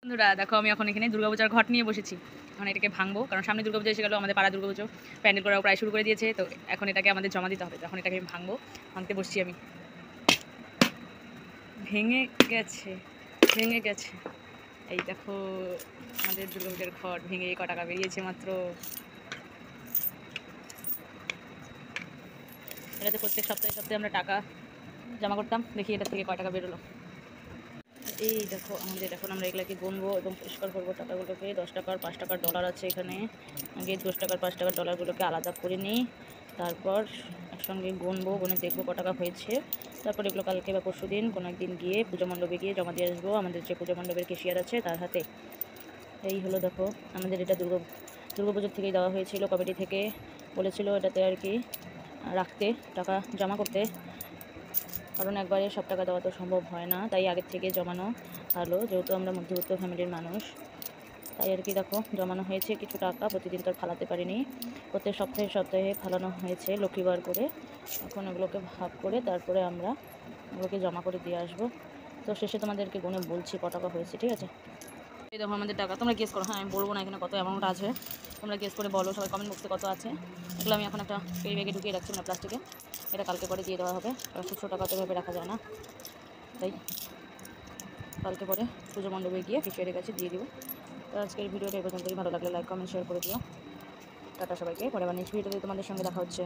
বন্ধুরা দেখো, আমি এখন এখানে দুর্গাপূজার ঘট নিয়ে বসেছি। এখন এটাকে ভাঙবো, কারণ সামনে দুর্গাপূজা এসে গেল। আমাদের পাড়া দুর্গাপুজো প্যান্ডেল করা প্রায় শুরু করে দিয়েছে, তো এখন এটাকে আমাদের জমা দিতে হবে। এখন এটাকে আমি ভাঙবো, ভাঙতে বসছি আমি। ভেঙে গেছে, ভেঙে গেছে। এই দেখো আমাদের দুর্গাপূজার ঘট ভেঙে ক টাকা বেরিয়েছে মাত্র। এটাতে প্রত্যেক সপ্তাহে সপ্তাহে আমরা টাকা জমা করতাম, দেখি এটা থেকে কয় টাকা বেরোলো। এই দেখো আমাদের এখন আমরা এগুলাকে গুনবো এবং পরিষ্কার করবো টাকাগুলোকে। 10 টাকার 5 টাকার ডলার আছে এখানে। আগে 10 টাকার 5 টাকার ডলারগুলোকে আলাদা করে নিই, তারপর একসঙ্গে গুনবো, গুনে দেখবো ক টাকা হয়েছে। তারপর এগুলো কালকে বা পরশু দিন কোনো একদিন গিয়ে পুজো মণ্ডপে গিয়ে জমা দিয়ে আসবো আমাদের যে পুজো মণ্ডপের ক্যাশিয়ার আছে তার হাতে। এই হলো দেখো আমাদের এটা দুর্গাপুজোর থেকেই দেওয়া হয়েছিল, কমিটি থেকে বলেছিল এটাতে আর কি রাখতে, টাকা জমা করতে, কারণ একবারে সব টাকা দেওয়া তো সম্ভব হয় না, তাই আগের থেকে জমানো ভালো। যেহেতু আমরা মধ্যবিত্ত ফ্যামিলির মানুষ, তাই আর কি দেখো জমানো হয়েছে কিছু টাকা। প্রতিদিন তো আর ফালাতে পারিনি, প্রত্যেক সপ্তাহে সপ্তাহে ফালানো হয়েছে লক্ষ্মীবার করে। এখন এগুলোকে ভাগ করে তারপরে আমরা ওগুলোকে জমা করে দিয়ে আসবো। তো শেষে তোমাদেরকে গুনে বলছি ক টাকা হয়েছে, ঠিক আছে? এই দেখো আমাদের টাকা, তোমরা গেস করো। হ্যাঁ, আমি বলবো না এখানে কত অ্যামাউন্ট আছে, তোমরা গেস করে বলো সবাই কমেন্ট বক্সে কত আছে। এগুলো আমি এখন একটা ক্যারি ব্যাগে ঢুকিয়ে রাখছি, না প্লাস্টিকে। এটা কালকে পরে দিয়ে দেওয়া হবে, কারণ খুচরো টাকা তো এভাবে রাখা যায় না, তাই কালকে পরে পুজো মণ্ডপে গিয়ে ক্যাশিয়ারের কাছে দিয়ে দিব। তো আজকের ভিডিওটা এই পর্যন্তই। ভালো লাগলে লাইক কমেন্ট শেয়ার করে দিও। টাটা সবাইকে, পরে আবার নেক্সট ভিডিওতে তোমাদের সঙ্গে দেখা হচ্ছে।